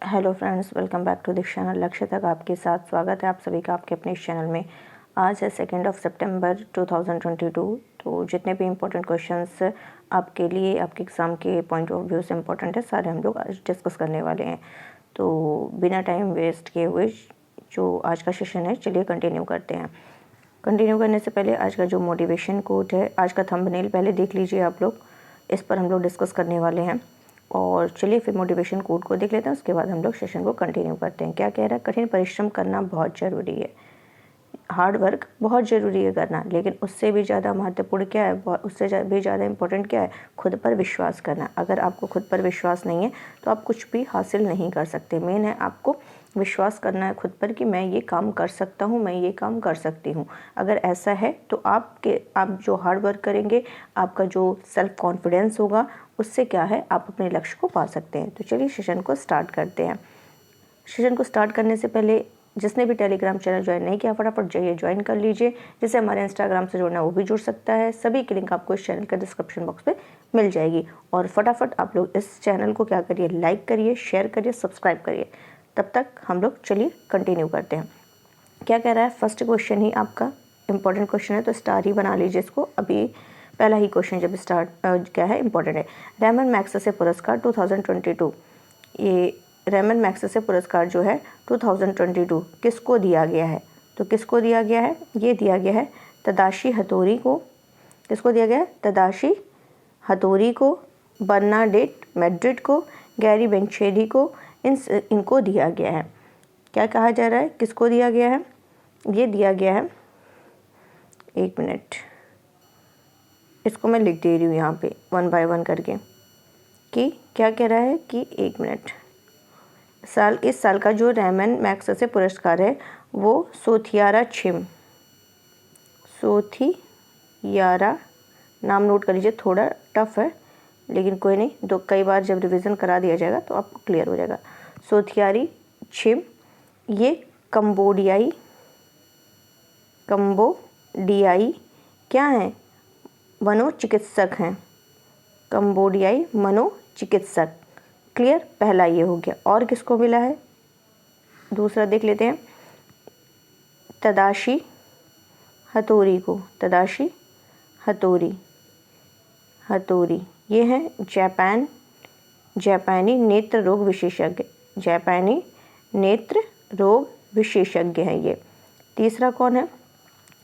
Hello friends, welcome back to this channel. लक्ष्य तक आपके साथ स्वागत है आप सभी का आपके अपने इस चैनल में। आज है 2 सितंबर 2022। तो जितने भी इम्पोर्टेंट क्वेश्चंस आपके लिए आपके एग्ज़ाम के पॉइंट ऑफ व्यू से इम्पोर्टेंट है, सारे हम लोग आज डिस्कस करने वाले हैं। तो बिना टाइम वेस्ट किए हुए जो आज का सेशन है, चलिए कंटिन्यू करते हैं। कंटिन्यू करने से पहले आज का जो मोटिवेशन कोट है, आज का थंबनेल पहले देख लीजिए आप लोग, इस पर हम लोग डिस्कस करने वाले हैं। और चलिए फिर मोटिवेशन कोड को देख लेते हैं, उसके बाद हम लोग सेशन को कंटिन्यू करते हैं। क्या कह रहा है? कठिन परिश्रम करना बहुत ज़रूरी है। हार्ड वर्क बहुत ज़रूरी है करना, लेकिन उससे भी ज़्यादा महत्वपूर्ण क्या है, उससे भी ज़्यादा इम्पोर्टेंट क्या है? खुद पर विश्वास करना। अगर आपको खुद पर विश्वास नहीं है तो आप कुछ भी हासिल नहीं कर सकते। मेन है आपको विश्वास करना है खुद पर कि मैं ये काम कर सकता हूँ, मैं ये काम कर सकती हूँ। अगर ऐसा है तो आप जो हार्ड वर्क करेंगे, आपका जो सेल्फ कॉन्फिडेंस होगा, उससे क्या है, आप अपने लक्ष्य को पा सकते हैं। तो चलिए सेशन को स्टार्ट करते हैं। सेशन को स्टार्ट करने से पहले जिसने भी टेलीग्राम चैनल ज्वाइन नहीं किया, फटाफट जाइए ज्वाइन कर लीजिए। जिससे हमारे इंस्टाग्राम से जुड़ना वो भी जुड़ सकता है। सभी की लिंक आपको इस चैनल के डिस्क्रिप्शन बॉक्स में मिल जाएगी। और फटाफट आप लोग इस चैनल को क्या करिए, लाइक करिए, शेयर करिए, सब्सक्राइब करिए। तब तक हम लोग चलिए कंटिन्यू करते हैं। क्या कह रहा है? फर्स्ट क्वेश्चन ही आपका इम्पोर्टेंट क्वेश्चन है, तो स्टार ही बना लीजिए इसको। अभी पहला ही क्वेश्चन जब स्टार्ट क्या है, इम्पोर्टेंट है। रेमन मैग्सेसे पुरस्कार 2022, ये रेमन मैग्सेसे पुरस्कार जो है 2022 किसको दिया गया है? तो किसको दिया गया है? ये दिया गया है तदाशी हथोरी को। किसको दिया गया है? तदाशी हथोरी को, बर्नाडेट मैड्रिड को, गैरी बेंचेली को, इनको दिया गया है। क्या कहा जा रहा है? किसको दिया गया है? ये दिया गया है, एक मिनट, इसको मैं लिख दे रही हूँ यहाँ पे 1 बाय 1 करके, कि क्या कह रहा है कि एक मिनट, इस साल का जो रेमन मैग्सेसे पुरस्कार है वो सोथियारा छिम, सोथियारा, नाम नोट कर लीजिए, थोड़ा टफ है लेकिन कोई नहीं, कई बार जब रिवीजन करा दिया जाएगा तो आपको क्लियर हो जाएगा। सोथियारी छिम ये कंबोडियाई क्या हैं? मनोचिकित्सक हैं। कंबोडियाई मनोचिकित्सक। क्लियर? पहला ये हो गया। और किसको मिला है? दूसरा देख लेते हैं, तदाशी हथोरी को। तदाशी हथोरी ये हैं जापानी नेत्र रोग विशेषज्ञ। जापानी नेत्र रोग विशेषज्ञ हैं ये। तीसरा कौन है?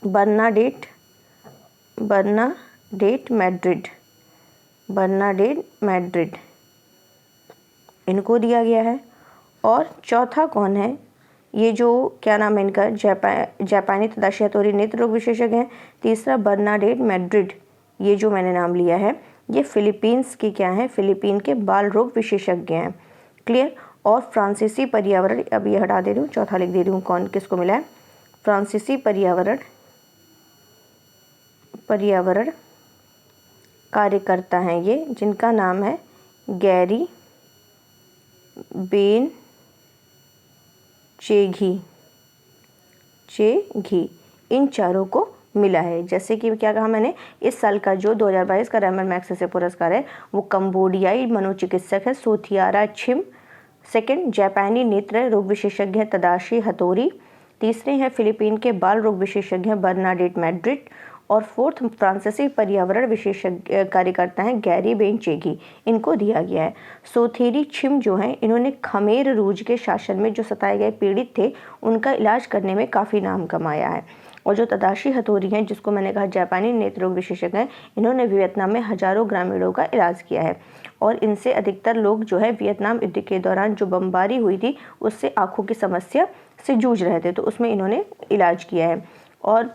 बर्नाडेट मैड्रिड, इनको दिया गया है। और चौथा कौन है? ये जो क्या नाम है इनका, जापानी तदाशी हथोरी नेत्र रोग विशेषज्ञ हैं। तीसरा बर्नाडेट मैड्रिड, ये जो मैंने नाम लिया है, ये फिलीपींस की क्या है? फिलीपीन के बाल रोग विशेषज्ञ हैं। क्लियर? और फ्रांसीसी पर्यावरण, अब ये हटा दे रही हूँ, चौथा लिख दे रही हूँ कौन किसको मिला है। फ्रांसीसी पर्यावरण कार्यकर्ता हैं ये, जिनका नाम है गैरी बेन चेघी। इन चारों को मिला है। जैसे कि क्या कहा मैंने, इस साल का जो 2022 का रेमन मैग्सेसे पुरस्कार है वो कंबोडियाई मनोचिकित्सक है सोथियारा छिम। सेकंड, जापानी नेत्र रोग विशेषज्ञ है तदाशी हथोरी। तीसरे हैं फिलीपीन के बाल रोग विशेषज्ञ हैं बर्नाडेट मैड्रिड। और फोर्थ, फ्रांसीसी पर्यावरण विशेषज्ञ कार्यकर्ता हैं गैरी बेंचेगी, इनको दिया गया है। सोथेरी छिम जो हैं, इन्होंने खमेर रूज के शासन में जो सताए गए पीड़ित थे उनका इलाज करने में काफ़ी नाम कमाया है। और जो तदाशी हथोरी हैं, जिसको मैंने कहा जापानी नेत्र रोग विशेषज्ञ हैं, इन्होंने वियतनाम में हजारों ग्रामीणों का इलाज किया है। और इनसे अधिकतर लोग जो है वियतनाम युद्ध के दौरान जो बमबारी हुई थी उससे आँखों की समस्या से जूझ रहे थे, तो उसमें इन्होंने इलाज किया है। और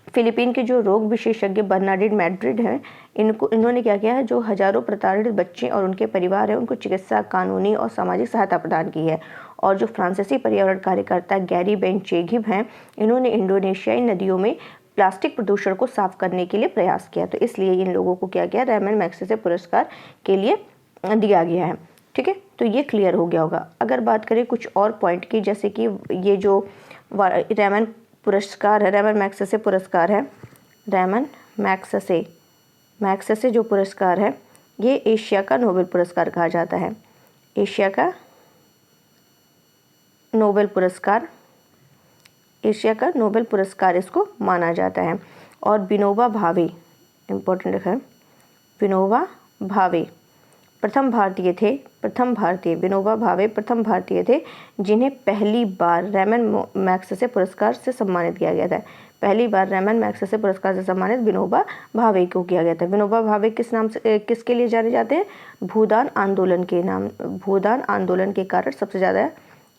फिलीपीन के जो रोग विशेषज्ञ बर्नाडेट मैड्रिड हैं, इन्होंने क्या किया है, जो हजारों प्रताड़ित बच्चे और उनके परिवार हैं उनको चिकित्सा, कानूनी और सामाजिक सहायता प्रदान की है। और जो फ्रांसीसी पर्यावरण कार्यकर्ता गैरी बेंचेगिव हैं, इन्होंने इंडोनेशियाई नदियों में प्लास्टिक प्रदूषण को साफ करने के लिए प्रयास किया। तो इसलिए इन लोगों को क्या किया, रेमन मैग्सेसे पुरस्कार के लिए दिया गया है। ठीक है, तो ये क्लियर हो गया होगा। अगर बात करें कुछ और पॉइंट की, जैसे कि ये जो रेमन पुरस्कार है, रेमन मैग्सेसे पुरस्कार है, रेमन मैग्सेसे जो पुरस्कार है ये एशिया का नोबेल पुरस्कार कहा जाता है। एशिया का नोबेल पुरस्कार, एशिया का नोबेल पुरस्कार इसको माना जाता है। और विनोबा भावे, इम्पोर्टेंट है, विनोबा भावे प्रथम भारतीय विनोबा भावे प्रथम भारतीय थे जिन्हें पहली बार रैमन मैग्सेसे पुरस्कार से सम्मानित किया गया था। पहली बार रैमन मैग्सेसे पुरस्कार से सम्मानित विनोबा भावे को किया गया था। विनोबा भावे किस नाम से, किसके लिए जाने जाते हैं? भूदान आंदोलन के कारण सबसे ज़्यादा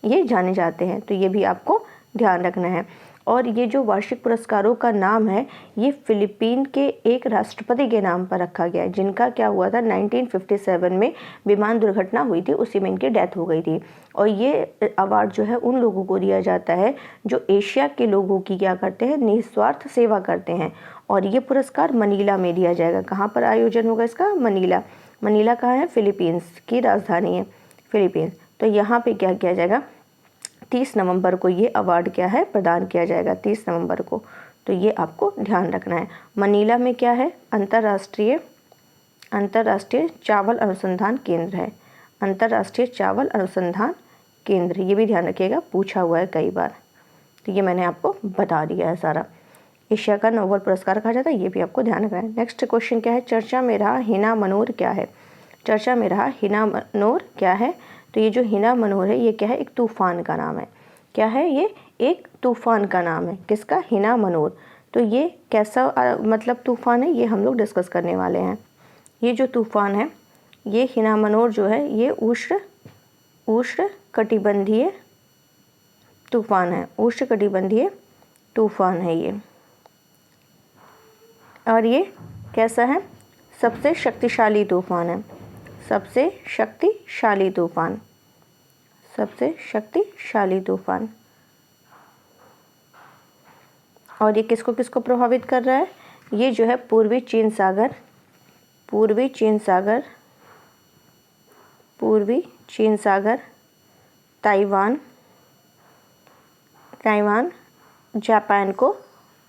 ये जाने जाते हैं, तो ये भी आपको ध्यान रखना है। और ये जो वार्षिक पुरस्कारों का नाम है, ये फिलीपीन के एक राष्ट्रपति के नाम पर रखा गया है, जिनका क्या हुआ था 1957 में विमान दुर्घटना हुई थी, उसी में इनकी डेथ हो गई थी। और ये अवार्ड जो है उन लोगों को दिया जाता है जो एशिया के लोगों की क्या करते हैं, निस्वार्थ सेवा करते हैं। और ये पुरस्कार मनीला में दिया जाएगा। कहाँ पर आयोजन होगा इसका? मनीला कहाँ है? फिलीपींस की राजधानी है फिलीपींस। तो यहाँ पे क्या किया जाएगा, 30 नवंबर को ये अवार्ड क्या है, प्रदान किया जाएगा 30 नवंबर को। तो ये आपको ध्यान रखना है। मनीला में क्या है? अंतर्राष्ट्रीय चावल अनुसंधान केंद्र है, अंतर्राष्ट्रीय चावल अनुसंधान केंद्र, ये भी ध्यान रखिएगा, पूछा हुआ है कई बार। तो ये मैंने आपको बता दिया है सारा। एशिया का नोबेल पुरस्कार कहा जाता है, ये भी आपको ध्यान रखना है। नेक्स्ट क्वेश्चन क्या है? चर्चा में रहा हिना मनोर क्या है? चर्चा में रहा हिना मनोर क्या है? तो ये जो हिना मनोर है, ये क्या है? एक तूफान का नाम है। क्या है? ये एक तूफान का नाम है। किसका? हिना मनोर। तो ये कैसा मतलब तूफान है, ये हम लोग डिस्कस करने वाले हैं। ये जो तूफान है, ये हिना मनोर जो है, ये उष्ण कटिबंधीय तूफान है, उष्ण कटिबंधीय तूफान है ये। और ये कैसा है? सबसे शक्तिशाली तूफान है, सबसे शक्तिशाली तूफान, सबसे शक्तिशाली तूफान। और ये किसको किसको प्रभावित कर रहा है? ये जो है पूर्वी चीन सागर, ताइवान, जापान को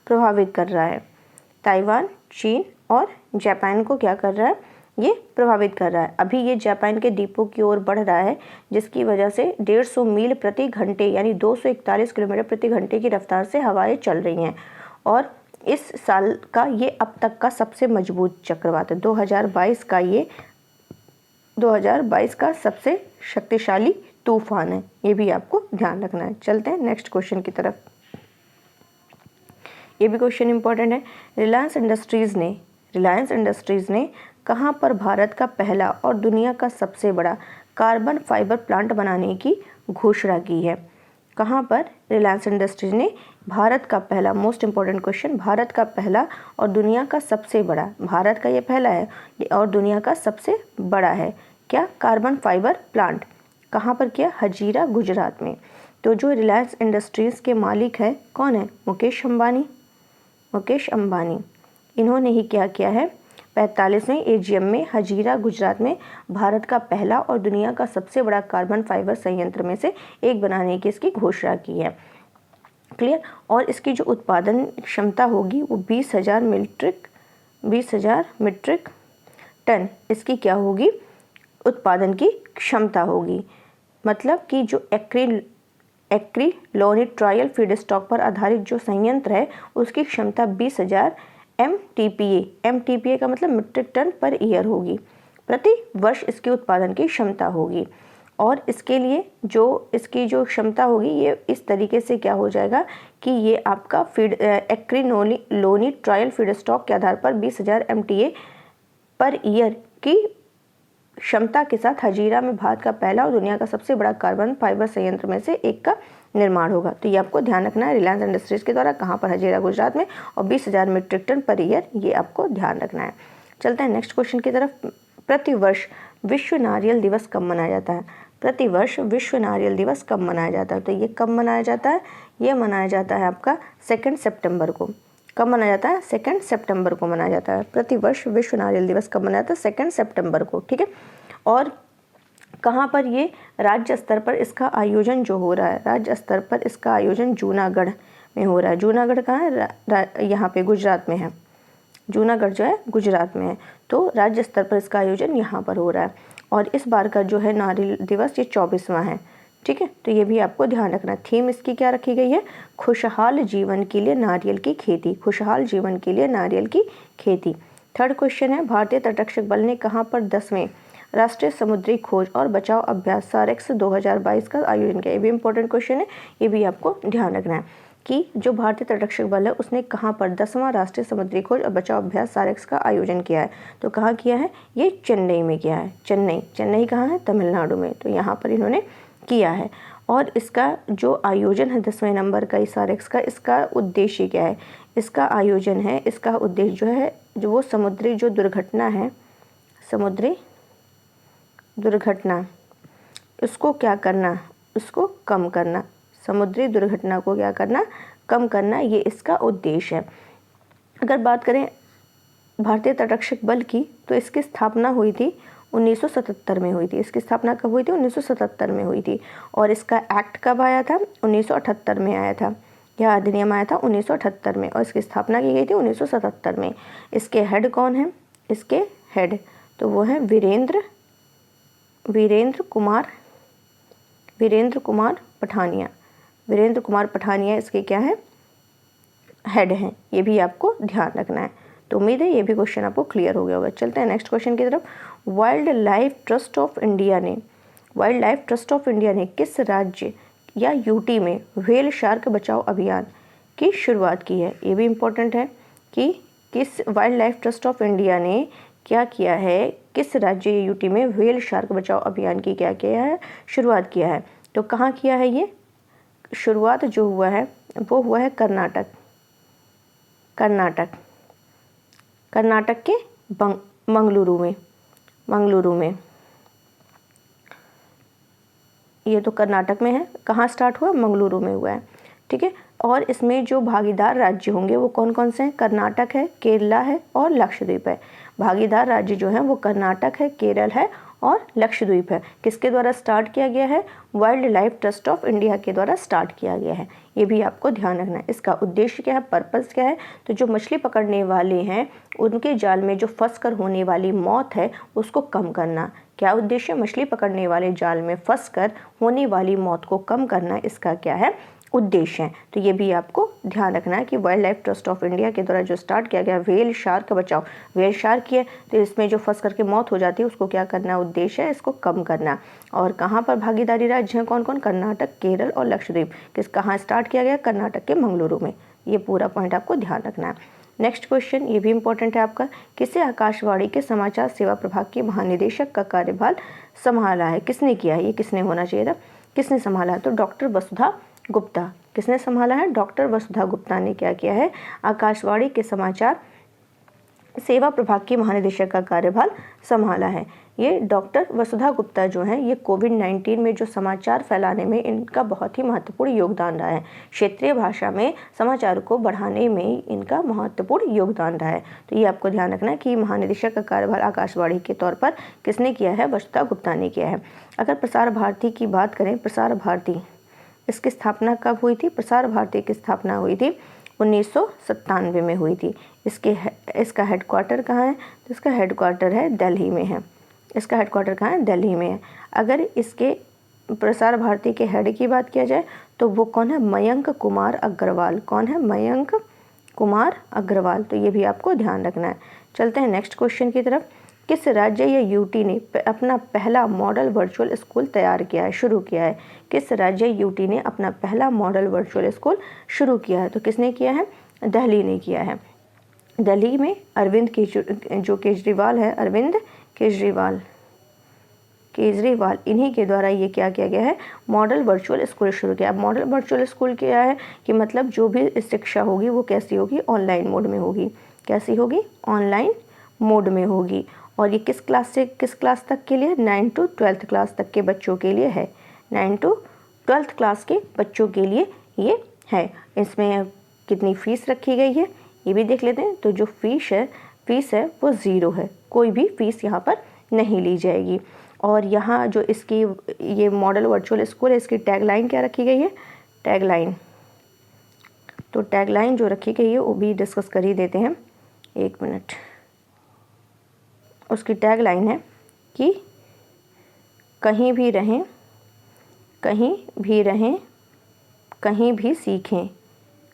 प्रभावित कर रहा है। ताइवान, चीन और जापान को क्या कर रहा है? ये प्रभावित कर रहा है। अभी ये जापान के द्वीपों की ओर बढ़ रहा है, जिसकी वजह से 150 मील प्रति घंटे यानी 241 किलोमीटर प्रति घंटे की रफ्तार से हवाएं चल रही हैं। और इस साल का ये अब तक का सबसे मजबूत चक्रवात है। 2022 का सबसे शक्तिशाली तूफान है। ये भी आपको ध्यान रखना है। चलते हैं नेक्स्ट क्वेश्चन की तरफ। ये भी क्वेश्चन इंपॉर्टेंट है। रिलायंस इंडस्ट्रीज़ ने कहाँ पर भारत का पहला और दुनिया का सबसे बड़ा कार्बन फाइबर प्लांट बनाने की घोषणा की है? कहाँ पर रिलायंस इंडस्ट्रीज ने भारत का पहला, मोस्ट इंपॉर्टेंट क्वेश्चन, भारत का पहला और दुनिया का सबसे बड़ा, भारत का ये पहला है और दुनिया का सबसे बड़ा है क्या? Carbon fibre plant. कहाँ पर किया? हजीरा, गुजरात में। तो जो रिलायंस इंडस्ट्रीज़ के मालिक है कौन है? मुकेश अंबानी। इन्होंने ही क्या किया है? 45वें एजीएम में हजीरा, गुजरात में भारत का पहला और दुनिया का सबसे बड़ा कार्बन फाइबर संयंत्र में से एक बनाने की इसकी घोषणा की है। क्लियर? और इसकी जो उत्पादन क्षमता होगी वो 20,000 मीट्रिक टन इसकी क्या होगी? उत्पादन की क्षमता होगी। मतलब कि जो एक्रिलोनिट्रायल फीडस्टॉक पर आधारित जो संयंत्र है उसकी क्षमता 20,000 MTPA का मतलब मीट्रिक टन पर ईयर होगी, प्रति वर्ष इसके उत्पादन की क्षमता होगी। और इसके लिए जो इसकी जो क्षमता होगी ये इस तरीके से क्या हो जाएगा कि ये आपका एक्रिलोनिट्रायल फीडस्टॉक के आधार पर 20,000 MTA पर ईयर की क्षमता के साथ हजीरा में भारत का पहला और दुनिया का सबसे बड़ा कार्बन फाइबर संयंत्र में से एक का निर्माण होगा। तो ये आपको ध्यान रखना है। रिलायंस इंडस्ट्रीज के द्वारा कहाँ पर? हजीरा, गुजरात में, और 20,000 मीट्रिक टन पर ईयर, ये आपको ध्यान रखना है। चलते हैं नेक्स्ट क्वेश्चन की तरफ। प्रतिवर्ष विश्व नारियल दिवस कब मनाया जाता है? प्रतिवर्ष विश्व नारियल दिवस कब मनाया जाता है? तो ये कब मनाया जाता है? ये मनाया जाता है आपका 2 सितंबर को। कब मनाया जाता है? 2 सितंबर को मनाया जाता है। प्रतिवर्ष विश्व नारियल दिवस कब मनाया जाता है? 2 सितंबर को। ठीक है। और कहाँ पर ये राज्य स्तर पर इसका आयोजन जो हो रहा है? राज्य स्तर पर इसका आयोजन जूनागढ़ में हो रहा है। जूनागढ़ कहाँ है? यहाँ पे गुजरात में है। जूनागढ़ जो है गुजरात में है। तो राज्य स्तर पर इसका आयोजन यहाँ पर हो रहा है। और इस बार का जो है नारियल दिवस ये 24वां है। ठीक है, तो ये भी आपको ध्यान रखना। थीम इसकी क्या रखी गई है? खुशहाल जीवन के लिए नारियल की खेती। खुशहाल जीवन के लिए नारियल की खेती। थर्ड क्वेश्चन है, भारतीय तटरक्षक बल ने कहाँ पर 10वें राष्ट्रीय समुद्री खोज और बचाव अभ्यास सारेक्स 2022 का आयोजन किया? ये भी इंपॉर्टेंट क्वेश्चन है, ये भी आपको ध्यान रखना है कि जो भारतीय तटरक्षक बल है उसने कहाँ पर 10वां राष्ट्रीय समुद्री खोज और बचाव अभ्यास सारेक्स का आयोजन किया है। तो कहाँ किया है? ये चेन्नई में किया है। चेन्नई कहाँ है? तमिलनाडु में। तो यहाँ पर इन्होंने किया है। और इसका जो आयोजन है 10वें नंबर का इस सारेक्स का, इसका उद्देश्य क्या है? इसका आयोजन है, इसका उद्देश्य जो है, जो वो समुद्री जो दुर्घटना है, समुद्री दुर्घटना, उसको क्या करना? उसको कम करना। समुद्री दुर्घटना को क्या करना? कम करना, ये इसका उद्देश्य है। अगर बात करें भारतीय तटरक्षक बल की, तो इसकी स्थापना हुई थी 1977 में हुई थी। इसकी स्थापना कब हुई थी? 1977 में हुई थी। और इसका एक्ट कब आया था? 1978 में आया था। यह अधिनियम आया था 1978 में और इसकी स्थापना की गई थी 1977 में। इसके हेड कौन है? इसके हेड तो वो है वीरेंद्र कुमार पठानिया। वीरेंद्र कुमार पठानिया इसके क्या है? हेड हैं। ये भी आपको ध्यान रखना है। तो उम्मीद है ये भी क्वेश्चन आपको क्लियर हो गया होगा। चलते हैं नेक्स्ट क्वेश्चन की तरफ। Wild life trust of India ने किस राज्य या यूटी में व्हेल शार्क बचाओ अभियान की शुरुआत की है? ये भी इम्पोर्टेंट है कि किस wild life trust of India ने क्या किया है, किस राज्य या यूटी में व्हेल शार्क बचाओ अभियान की क्या किया है? शुरुआत किया है। तो कहाँ किया है? ये शुरुआत जो हुआ है वो हुआ है कर्नाटक के मंगलुरु में। ये तो कर्नाटक में है। कहाँ स्टार्ट हुआ? मंगलुरु में हुआ है। ठीक है। और इसमें जो भागीदार राज्य होंगे वो कौन कौन से हैं? कर्नाटक है, केरला है और लक्षद्वीप है। भागीदार राज्य जो हैं वो कर्नाटक है, केरल है और लक्षद्वीप है। किसके द्वारा स्टार्ट किया गया है? Wild life trust of India के द्वारा स्टार्ट किया गया है। ये भी आपको ध्यान रखना है। इसका उद्देश्य क्या है? पर्पस क्या है? तो जो मछली पकड़ने वाले हैं उनके जाल में जो फंस कर होने वाली मौत है उसको कम करना। क्या उद्देश्य? मछली पकड़ने वाले जाल में फंस कर होने वाली मौत को कम करना, इसका क्या है? उद्देश्य है। तो ये भी आपको ध्यान रखना है कि wild life trust of India के द्वारा जो स्टार्ट किया गया व्हेल शार्क बचाओ, व्हेल शार्क है तो इसमें जो फंस करके मौत हो जाती है उसको क्या करना? उद्देश्य है इसको कम करना। और कहाँ पर भागीदारी राज्य हैं? कौन कौन? कर्नाटक, केरल और लक्षद्वीप। कहाँ स्टार्ट किया गया? कर्नाटक के मंगलुरु में। ये पूरा पॉइंट आपको ध्यान रखना है। नेक्स्ट क्वेश्चन ये भी इंपॉर्टेंट है आपका। किसे आकाशवाणी के समाचार सेवा प्रभाग के महानिदेशक का कार्यभार संभाला है? किसने किया है? ये किसने होना चाहिए था? किसने संभाला है? तो डॉक्टर वसुधा गुप्ता। किसने संभाला है? डॉक्टर वसुधा गुप्ता ने क्या किया है? आकाशवाणी के समाचार सेवा प्रभाग के महानिदेशक का कार्यभार संभाला है। ये डॉक्टर वसुधा गुप्ता जो हैं ये कोविड-19 में जो समाचार फैलाने में इनका बहुत ही महत्वपूर्ण योगदान रहा है। क्षेत्रीय भाषा में समाचार को बढ़ाने में इनका महत्वपूर्ण योगदान रहा है। तो ये आपको ध्यान रखना है कि महानिदेशक का कार्यभार आकाशवाणी के तौर पर किसने किया है? वसुधा गुप्ता ने किया है। अगर प्रसार भारती की बात करें, प्रसार भारती इसकी स्थापना कब हुई थी? प्रसार भारती की स्थापना हुई थी 1997 में हुई थी। इसका हेडक्वार्टर कहाँ है? तो इसका हेडक्वार्टर है दिल्ली में है। इसका हेडक्वार्टर कहाँ है? दिल्ली में है। अगर इसके प्रसार भारती के हेड की बात किया जाए तो वो कौन है? मयंक कुमार अग्रवाल। कौन है? मयंक कुमार अग्रवाल। तो ये भी आपको ध्यान रखना है। चलते हैं नेक्स्ट क्वेश्चन की तरफ। किस राज्य या यूटी ने अपना पहला मॉडल वर्चुअल स्कूल तैयार किया है, शुरू किया है? किस राज्य यूटी ने अपना पहला मॉडल वर्चुअल स्कूल शुरू किया है? तो किसने किया है? दिल्ली ने किया है। दिल्ली में अरविंद केजरीवाल है, अरविंद केजरीवाल इन्हीं के द्वारा ये क्या किया गया है? मॉडल वर्चुअल स्कूल शुरू किया। मॉडल वर्चुअल स्कूल क्या है कि मतलब जो भी शिक्षा होगी वो कैसी होगी? ऑनलाइन मोड में होगी। कैसी होगी? ऑनलाइन मोड में होगी। और ये किस क्लास से किस क्लास तक के लिए? 9 to 12th क्लास तक के बच्चों के लिए है। 9 to 12th क्लास के बच्चों के लिए ये है। इसमें कितनी फ़ीस रखी गई है ये भी देख लेते हैं। तो जो फ़ीस है वो 0 है। कोई भी फ़ीस यहाँ पर नहीं ली जाएगी। और यहाँ जो इसकी ये मॉडल वर्चुअल स्कूल है इसकी टैगलाइन क्या रखी गई है? तो टैगलाइन जो रखी गई है वो भी डिस्कस कर ही देते हैं। 1 मिनट। उसकी टैगलाइन है कि कहीं भी रहें कहीं भी रहें कहीं भी सीखें,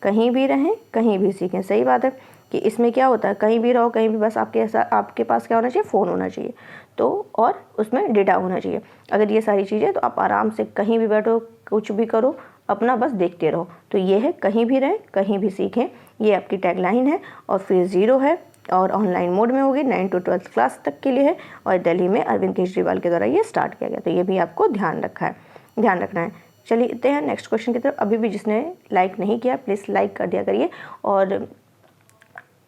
कहीं भी रहें कहीं भी सीखें। सही बात है कि इसमें क्या होता है, कहीं भी रहो कहीं भी, बस आपके पास क्या होना चाहिए, फ़ोन होना चाहिए तो, और उसमें डेटा होना चाहिए। अगर ये सारी चीज़ें तो आप आराम से कहीं भी बैठो, कुछ भी करो, अपना बस देखते रहो। तो ये है कहीं भी रहें कहीं भी सीखें, ये आपकी टैगलाइन है। और फिर 0 है और ऑनलाइन मोड में होगी, 9 to 12 क्लास तक के लिए है और दिल्ली में अरविंद केजरीवाल के द्वारा ये स्टार्ट किया गया। तो ये भी आपको ध्यान रखना है। चलिए हैं नेक्स्ट क्वेश्चन की तरफ। अभी भी जिसने लाइक नहीं किया प्लीज़ लाइक कर दिया करिए, और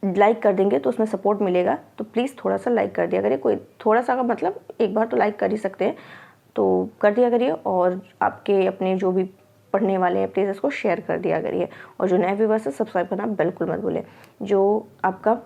लाइक कर देंगे तो उसमें सपोर्ट मिलेगा, तो प्लीज़ थोड़ा सा लाइक कर दिया करिए। कोई थोड़ा सा का मतलब एक बार तो लाइक कर ही सकते हैं, तो कर दिया करिए। और आपके अपने जो भी पढ़ने वाले हैं प्लीज़ इसको शेयर कर दिया करिए। और जो नए व्यूवर्स है सब्सक्राइब करना बिल्कुल मत भूलें। जो आपका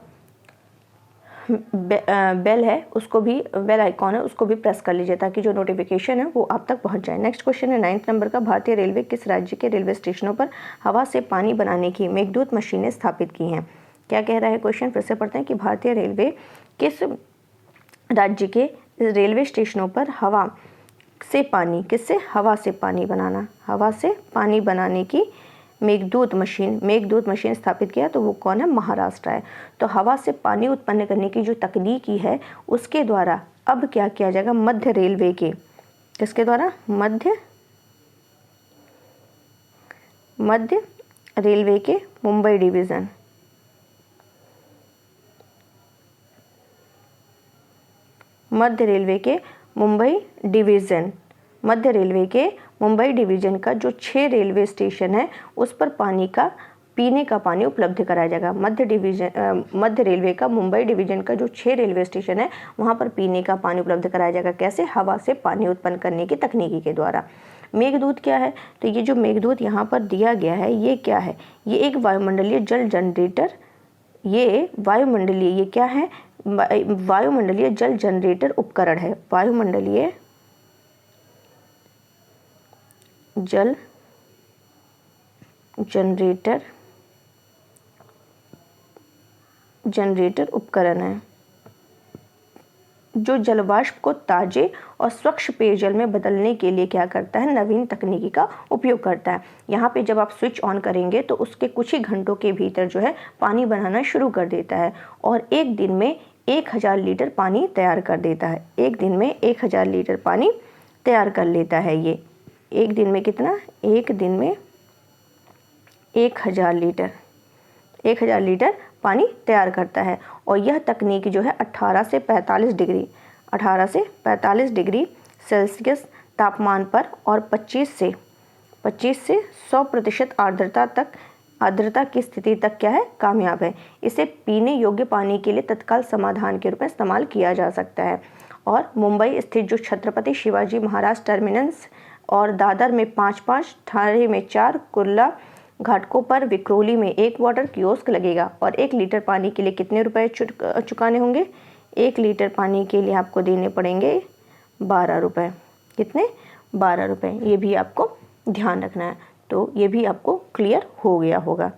बेल है उसको भी, बेल आइकॉन है उसको भी प्रेस कर लीजिए ताकि जो नोटिफिकेशन है वो आप तक पहुंच जाए। नेक्स्ट क्वेश्चन है 9th नंबर का। भारतीय रेलवे किस राज्य के रेलवे स्टेशनों पर हवा से पानी बनाने की मेघदूत मशीनें स्थापित की हैं? क्या कह रहा है क्वेश्चन, फिर से पढ़ते हैं कि भारतीय रेलवे किस राज्य के रेलवे स्टेशनों पर हवा से पानी बनाने की मेघदूत मशीन स्थापित किया, तो वो कौन है, महाराष्ट्र है। तो हवा से पानी उत्पन्न करने की जो तकनीकी है उसके द्वारा अब क्या किया जाएगा, मध्य रेलवे के, किसके द्वारा, मध्य रेलवे के मुंबई डिवीज़न, मध्य रेलवे के मुंबई डिवीज़न का जो 6 रेलवे स्टेशन है उस पर पीने का पानी उपलब्ध कराया जाएगा। मध्य रेलवे का मुंबई डिवीज़न का जो 6 रेलवे स्टेशन है वहाँ पर पीने का पानी उपलब्ध कराया जाएगा। कैसे, हवा से पानी उत्पन्न करने की तकनीकी के द्वारा। मेघदूत क्या है, तो ये जो मेघदूत यहाँ पर दिया गया है ये क्या है, ये एक वायुमंडलीय जल जनरेटर, ये क्या है, वायुमंडलीय जल जनरेटर उपकरण है। वायुमंडलीय जल जनरेटर उपकरण है जो जलवाष्प को ताजे और स्वच्छ पेयजल में बदलने के लिए क्या करता है, नवीन तकनीकी का उपयोग करता है। यहाँ पे जब आप स्विच ऑन करेंगे तो उसके कुछ ही घंटों के भीतर जो है पानी बनाना शुरू कर देता है और एक दिन में 1000 लीटर पानी तैयार कर देता है। एक दिन में 1000 लीटर पानी तैयार कर लेता है। ये एक दिन में कितना, एक दिन में 1000 लीटर पानी तैयार करता है। और यह तकनीक जो है 18 से 45 डिग्री सेल्सियस तापमान पर और 25 से 100% आर्द्रता की स्थिति तक क्या है, कामयाब है। इसे पीने योग्य पानी के लिए तत्काल समाधान के रूप में इस्तेमाल किया जा सकता है। और मुंबई स्थित जो छत्रपति शिवाजी महाराज टर्मिनस और दादर में 5, ठाणे में 4, कुर्ला घाटकों पर विक्रोली में 1 वाटर कियोस्क लगेगा। और 1 लीटर पानी के लिए कितने रुपए चुकाने होंगे, 1 लीटर पानी के लिए आपको देने पड़ेंगे 12 रुपये। कितने, 12 रुपये। ये भी आपको ध्यान रखना है। तो ये भी आपको क्लियर हो गया होगा।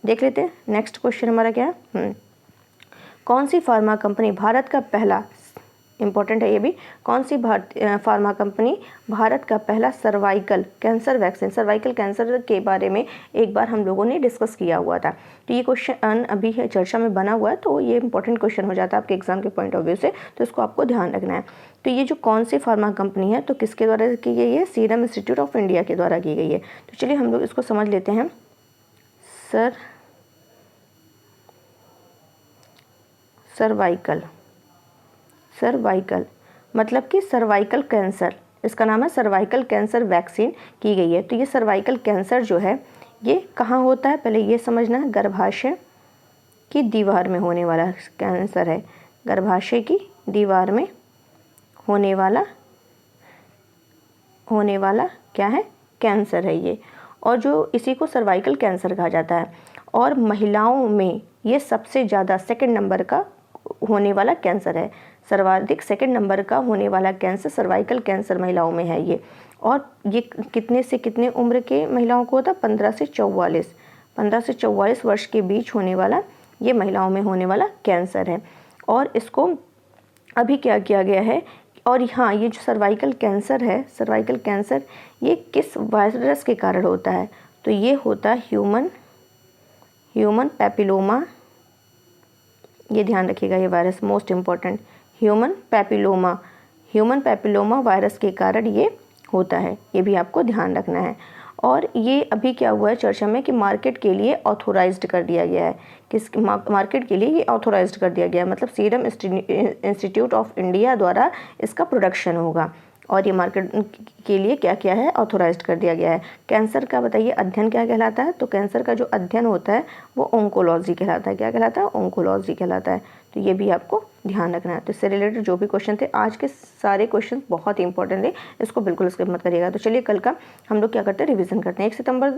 देख लेते हैं नेक्स्ट क्वेश्चन हमारा क्या है। कौन सी फार्मा कंपनी भारत का पहला, इंपॉर्टेंट है ये भी, कौन सी फार्मा कंपनी भारत का पहला cervical cancer vaccine, cervical cancer के बारे में एक बार हम लोगों ने डिस्कस किया हुआ था। तो ये क्वेश्चन अभी चर्चा में बना हुआ है, तो ये इंपॉर्टेंट क्वेश्चन हो जाता है आपके एग्जाम के पॉइंट ऑफ व्यू से, तो इसको आपको ध्यान रखना है। तो ये जो कौन सी फार्मा कंपनी है तो किसके द्वारा की गई है, सीरम इंस्टीट्यूट ऑफ इंडिया के द्वारा की गई है। तो चलिए हम लोग इसको समझ लेते हैं। सर्वाइकल मतलब कि सर्वाइकल कैंसर, इसका नाम है सर्वाइकल कैंसर वैक्सीन की गई है। तो ये सर्वाइकल कैंसर जो है ये कहाँ होता है, पहले ये समझना है, गर्भाशय की दीवार में होने वाला कैंसर है। गर्भाशय की दीवार में होने वाला क्या है, कैंसर है ये। और जो इसी को सर्वाइकल कैंसर कहा जाता है। और महिलाओं में ये सबसे ज़्यादा सेकंड नंबर का होने वाला कैंसर है। सर्वाधिक सेकंड नंबर का होने वाला कैंसर सर्वाइकल कैंसर महिलाओं में है ये। और ये कितने से कितने उम्र के महिलाओं को होता है, 15 से 44 वर्ष के बीच होने वाला ये महिलाओं में होने वाला कैंसर है। और इसको अभी क्या किया गया है और हाँ, ये जो सर्वाइकल कैंसर है, सर्वाइकल कैंसर ये किस वायरस के कारण होता है? तो ये होता है ह्यूमन पैपिलोमा, ये ध्यान रखिएगा, ये virus most important, human papilloma virus के कारण ये होता है, ये भी आपको ध्यान रखना है। और ये अभी क्या हुआ है चर्चा में कि मार्केट के लिए ऑथोराइज्ड कर दिया गया है, किस मार्केट के लिए ये ऑथोराइज्ड कर दिया गया है, मतलब सीरम इंस्टीट्यूट ऑफ इंडिया द्वारा इसका प्रोडक्शन होगा और ये मार्केट के लिए क्या क्या है, ऑथोराइज्ड कर दिया गया है। कैंसर का बताइए अध्ययन क्या कहलाता है? तो कैंसर का जो अध्ययन होता है वो ओंकोलॉजी कहलाता है। क्या कहलाता है? ओंकोलॉजी कहलाता है। तो ये भी आपको ध्यान रखना है। तो इससे रिलेटेड जो भी क्वेश्चन थे, आज के सारे क्वेश्चन बहुत ही इंपॉर्टेंट थे, इसको बिल्कुल स्किप मत करिएगा। तो चलिए कल का हम लोग क्या करते हैं, रिवीजन करते हैं। 1 सितंबर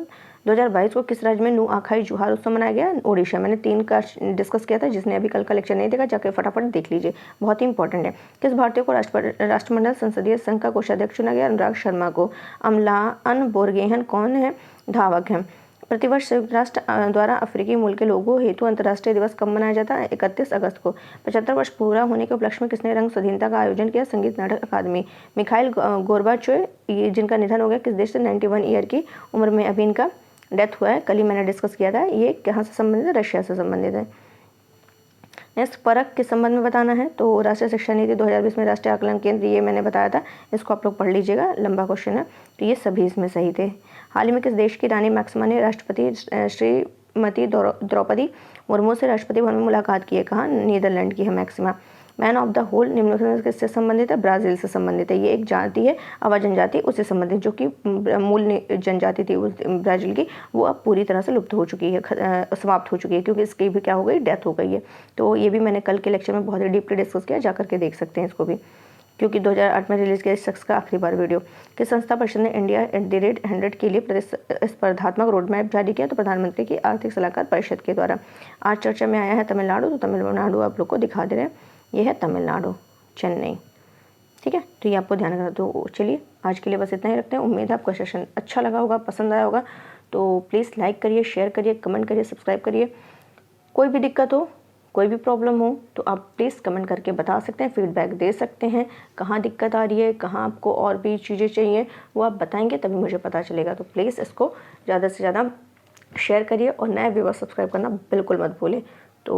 2022 को किस राज्य में नुआखाई जुहार उत्सव मनाया गया? ओडिशा। मैंने 3 का डिस्कस किया था, जिसने अभी कल का लेक्चर नहीं देखा जाकर फटाफट देख लीजिए, बहुत ही इंपॉर्टेंट है। किस भारतीय को राष्ट्रमंडल संसदीय संघ का कोषाध्यक्ष चुना गया? अनुराग शर्मा को। अम्लान बोरगोहेन कौन है? धावक है। प्रतिवर्ष संयुक्त राष्ट्र द्वारा अफ्रीकी मूल के लोगों हेतु अंतर्राष्ट्रीय दिवस कब मनाया जाता है? 31 अगस्त को। 75 वर्ष पूरा होने के उपलक्ष्य में किसने रंग स्वाधीनता का आयोजन किया? संगीत नाटक अकादमी। मिखाइल गोर्बाचेव, ये जिनका निधन हो गया, किस देश से? 91 ईयर की उम्र में अभी इनका डेथ हुआ है, कल ही मैंने डिस्कस किया था। ये कहाँ से संबंधित है? रशिया से संबंधित है। नेक्स्ट, परख के संबंध में बताना है। तो राष्ट्रीय शिक्षा नीति 2020 में राष्ट्रीय आकलन केंद्र, ये मैंने बताया था, इसको आप लोग पढ़ लीजिएगा, लंबा क्वेश्चन है। तो ये सभी इसमें सही थे। हाल ही में किस देश की रानी मैक्सिमा ने राष्ट्रपति श्रीमती द्रौपदी मुर्मू से राष्ट्रपति भवन में मुलाकात की है? कहाँ? नीदरलैंड की है Maxima. Man of the whole निम्नलिखित में किससे संबंधित है? ब्राज़ील से संबंधित है। ये एक जाति है, अवा जनजाति, उससे संबंधित, जो कि मूल जनजाति थी उस ब्राज़ील की, वो अब पूरी तरह से लुप्त हो चुकी है, समाप्त हो चुकी है, क्योंकि इसकी भी क्या हो गई, डेथ हो गई है। तो ये भी मैंने कल के लेक्चर में बहुत ही डीपली डिस्कस किया, जाकर के देख सकते हैं इसको भी, क्योंकि 2008 में रिलीज किया इस शख्स का आखिरी बार वीडियो। किस संस्था परिषद ने इंडिया @100 के लिए स्पर्धात्मक रोड मैप जारी किया? तो प्रधानमंत्री की आर्थिक सलाहकार परिषद के द्वारा। आज चर्चा में आया है तमिलनाडु, तो तमिलनाडु आप लोग को दिखा दे रहे हैं, ये है तमिलनाडु, चेन्नई। ठीक है, तो ये आपको ध्यान रखना। तो चलिए आज के लिए बस इतना ही रखते हैं। उम्मीद है आपको सेशन अच्छा लगा होगा, पसंद आया होगा। तो प्लीज़ लाइक करिए, शेयर करिए, कमेंट करिए, सब्सक्राइब करिए। कोई भी दिक्कत हो, कोई भी प्रॉब्लम हो, तो आप प्लीज़ कमेंट करके बता सकते हैं, फीडबैक दे सकते हैं, कहाँ दिक्कत आ रही है, कहाँ आपको और भी चीज़ें चाहिए, वो आप बताएंगे तभी मुझे पता चलेगा। तो प्लीज़ इसको ज़्यादा से ज़्यादा शेयर करिए और नए व्यूअर्स सब्सक्राइब करना बिल्कुल मत भूलें। तो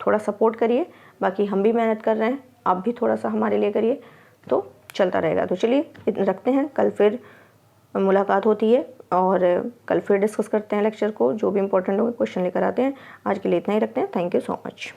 थोड़ा सपोर्ट करिए, बाकी हम भी मेहनत कर रहे हैं, आप भी थोड़ा सा हमारे लिए करिए, तो चलता रहेगा। तो चलिए रखते हैं, कल फिर मुलाकात होती है और कल फिर डिस्कस करते हैं लेक्चर को, जो भी इंपॉर्टेंट होगा क्वेश्चन लेकर आते हैं। आज के लिए इतना ही रखते हैं। Thank you so much.